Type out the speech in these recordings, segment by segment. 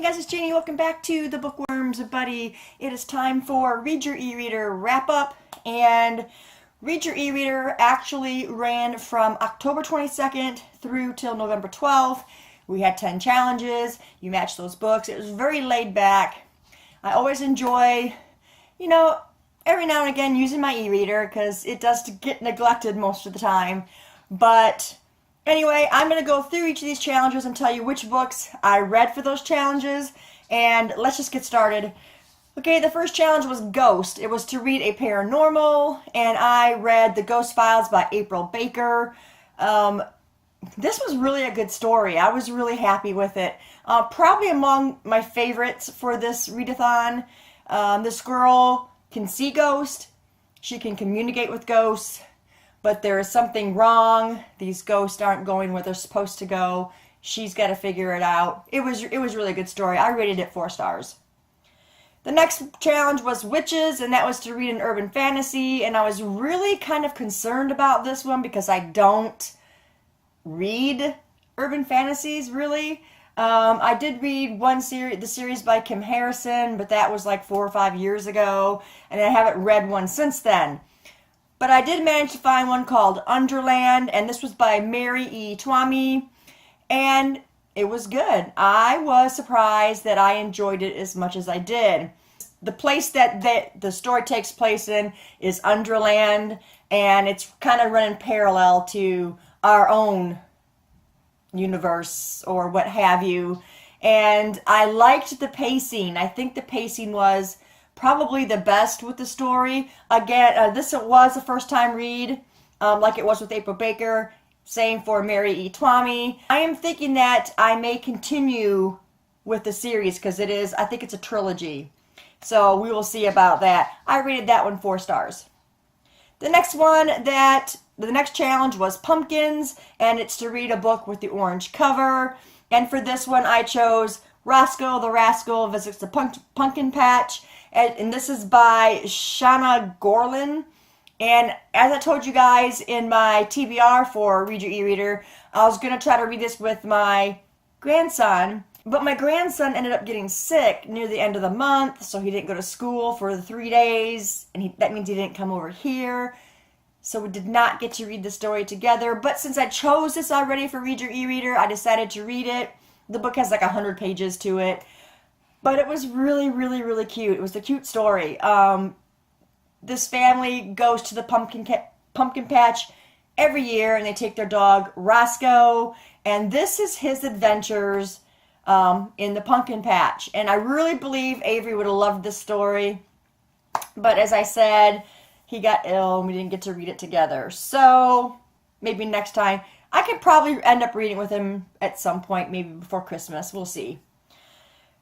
Hey guys, it's Janie. Welcome back to the Bookworms Buddy. It is time for Read Your E-Reader wrap up, and Read Your E-Reader actually ran from October 22nd through till November 12th. We had 10 challenges. You matched those books. It was very laid back. I always enjoy, every now and again using my e-reader because it does get neglected most of the time. But anyway, I'm going to go through each of these challenges and tell you which books I read for those challenges, and let's just get started. Okay, the first challenge was Ghost. It was to read a paranormal, and I read The Ghost Files by April Baker. This was really a good story. I was really happy with it. Probably among my favorites for this readathon. This girl can see ghosts. She can communicate with ghosts. But there is something wrong. These ghosts aren't going where they're supposed to go. She's got to figure it out. It was really a good story. I rated it 4 stars. The next challenge was Witches, and that was to read an urban fantasy. And I was really kind of concerned about this one because I don't read urban fantasies, really. I did read the series by Kim Harrison, but that was like 4 or 5 years ago. And I haven't read one since then. But I did manage to find one called Underland, and this was by Mary E. Twomey, and it was good. I was surprised that I enjoyed it as much as I did. The place that the story takes place in is Underland, and it's kind of running parallel to our own universe or what have you. And I liked the pacing. I think the pacing was probably the best with the story. Again, this was a first-time read, like it was with April Baker. Same for Mary E. Twomey. I am thinking that I may continue with the series because I think it's a trilogy. So we will see about that. I rated that one 4 stars. The next challenge was Pumpkins, and it's to read a book with the orange cover. And for this one, I chose Roscoe the Rascal Visits the Pumpkin Patch. And this is by Shauna Gorlin. And as I told you guys in my TBR for Read Your E-Reader, I was going to try to read this with my grandson. But my grandson ended up getting sick near the end of the month, so he didn't go to school for the 3 days. And that means he didn't come over here. So we did not get to read the story together. But since I chose this already for Read Your E-Reader, I decided to read it. The book has like 100 pages to it. But it was really, really, really cute. It was a cute story. This family goes to the pumpkin patch every year, and they take their dog, Roscoe. And this is his adventures in the pumpkin patch. And I really believe Avery would have loved this story. But as I said, he got ill, and we didn't get to read it together. So maybe next time. I could probably end up reading with him at some point, maybe before Christmas. We'll see.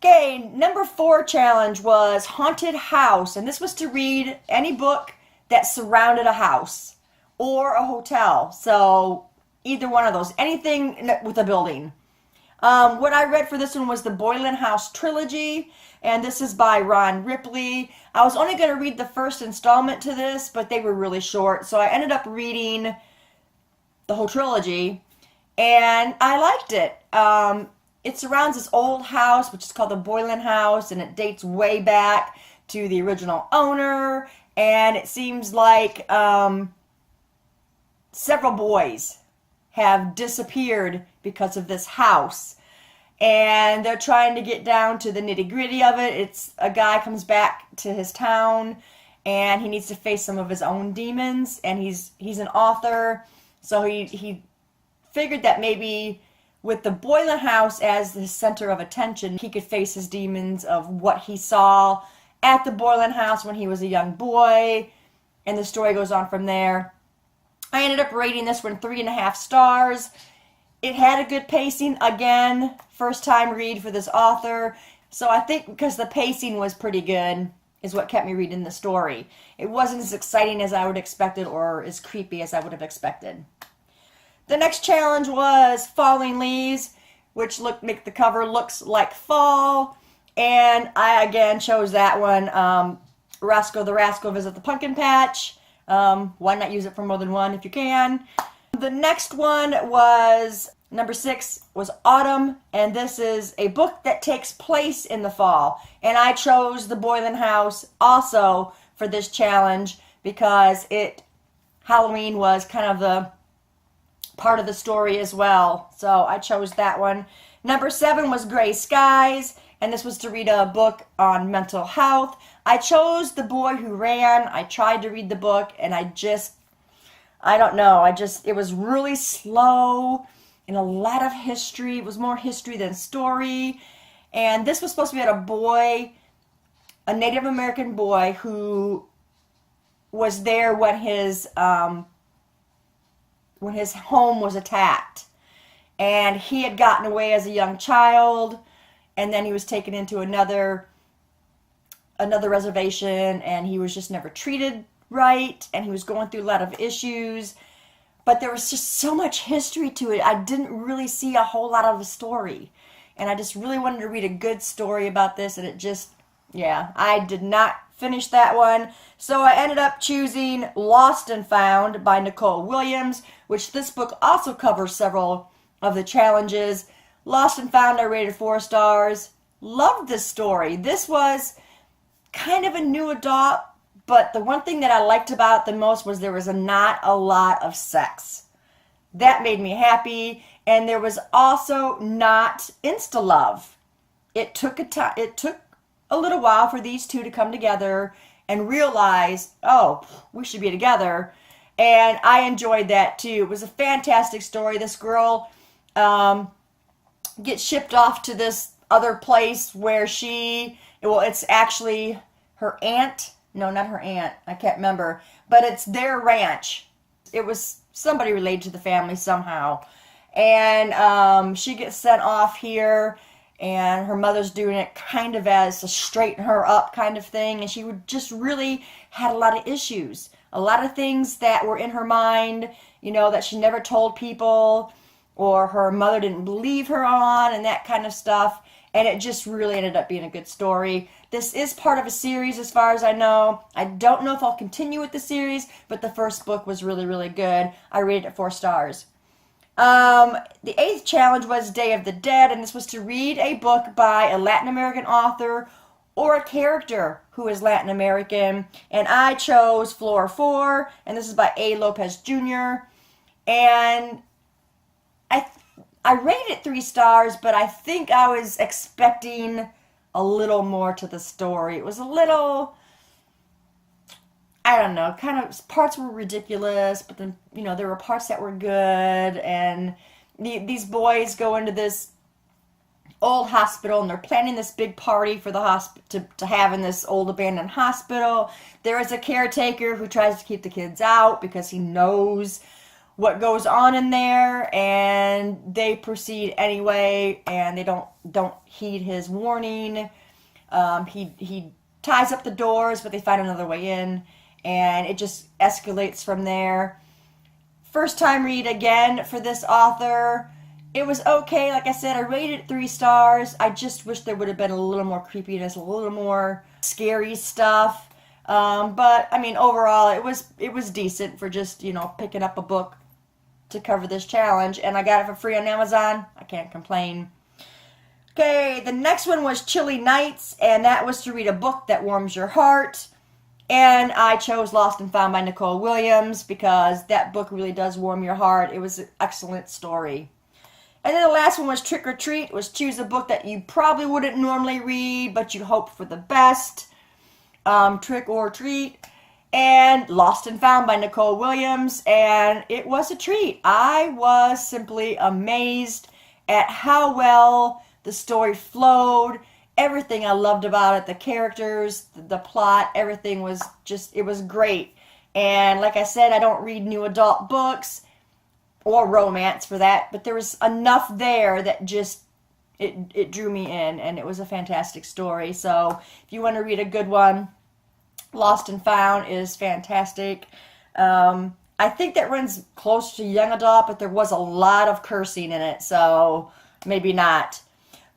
Okay, number 4 challenge was Haunted House, and this was to read any book that surrounded a house or a hotel. So either one of those, anything with a building. What I read for this one was the Boylan House trilogy, and this is by Ron Ripley. I was only going to read the first installment to this, but they were really short, so I ended up reading the whole trilogy, and I liked it. It surrounds this old house, which is called the Boylan House, and it dates way back to the original owner. And it seems like several boys have disappeared because of this house. And they're trying to get down to the nitty-gritty of it. It's a guy comes back to his town, and he needs to face some of his own demons. And he's an author, so he figured that maybe with the Boylan House as the center of attention, he could face his demons of what he saw at the Boylan House when he was a young boy, and the story goes on from there. I ended up rating this one 3.5 stars. It had a good pacing. Again, first time read for this author. So I think because the pacing was pretty good is what kept me reading the story. It wasn't as exciting as I would have expected or as creepy as I would have expected. The next challenge was Falling Leaves, which make the cover looks like fall. And I again chose that one. Roscoe the Rascal Visit the Pumpkin Patch. Why not use it for more than one if you can? The next one was Number 6 was Autumn, and this is a book that takes place in the fall. And I chose The Boylan House also for this challenge because Halloween was kind of the part of the story as well. So I chose that one. Number 7 was Gray Skies, and this was to read a book on mental health. I chose The Boy Who Ran. I tried to read the book, and I don't know, it was really slow and a lot of history. It was more history than story. And this was supposed to be about a boy, a Native American boy who was there when his home was attacked. And he had gotten away as a young child, and then he was taken into another reservation, and he was just never treated right, and he was going through a lot of issues. But there was just so much history to it. I didn't really see a whole lot of the story. And I just really wanted to read a good story about this, and I did not finish that one. So I ended up choosing Lost and Found by Nicole Williams, which this book also covers several of the challenges. Lost and Found I rated 4 stars. Loved this story. This was kind of a new adult, but the one thing that I liked about it the most was there was not a lot of sex. That made me happy, and there was also not insta-love. It took a little while for these two to come together and realize, oh, we should be together. And I enjoyed that too. It was a fantastic story. This girl gets shipped off to this other place where it's actually her aunt. No, not her aunt. I can't remember. But it's their ranch. It was somebody related to the family somehow. And she gets sent off here, and her mother's doing it kind of as a straighten her up kind of thing. And she just really had a lot of issues. A lot of things that were in her mind, that she never told people, or her mother didn't believe her on, and that kind of stuff. And it just really ended up being a good story. This is part of a series as far as I know. I don't know if I'll continue with the series, but the first book was really, really good. I rated it 4 stars. The 8th challenge was Day of the Dead, and this was to read a book by a Latin American author or a character who is Latin American. And I chose Floor 4, and this is by A. Lopez Jr. And I rated it 3 stars, but I think I was expecting a little more to the story. It was a little, I don't know, kind of, parts were ridiculous, but then, there were parts that were good, and these boys go into this old hospital, and they're planning this big party for the hospital to have in this old abandoned hospital. There is a caretaker who tries to keep the kids out because he knows what goes on in there, and they proceed anyway, and they don't heed his warning. He ties up the doors, but they find another way in, and it just escalates from there. First time read again for this author. It was okay. Like I said, I rated it 3 stars. I just wish there would have been a little more creepiness, a little more scary stuff. But I mean, overall, it was decent for just picking up a book to cover this challenge, and I got it for free on Amazon. I can't complain. Okay, the next one was Chilly Nights, and that was to read a book that warms your heart. And I chose Lost and Found by Nicole Williams because that book really does warm your heart. It was an excellent story. And then the last one was Trick or Treat, was choose a book that you probably wouldn't normally read, but you hope for the best. Trick or Treat. And Lost and Found by Nicole Williams, and it was a treat. I was simply amazed at how well the story flowed. Everything I loved about it, the characters, the plot, everything was it was great. And like I said, I don't read new adult books or romance for that, but there was enough there that it drew me in, and it was a fantastic story. So if you want to read a good one, Lost and Found is fantastic. I think that runs close to young adult, but there was a lot of cursing in it, so maybe not.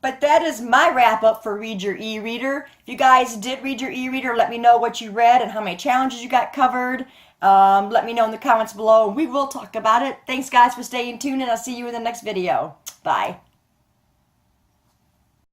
But that is my wrap up for Read Your E-Reader. If you guys did read your e-reader, let me know what you read and how many challenges you got covered. Let me know in the comments below and we will talk about it. Thanks guys for staying tuned and I'll see you in the next video. Bye.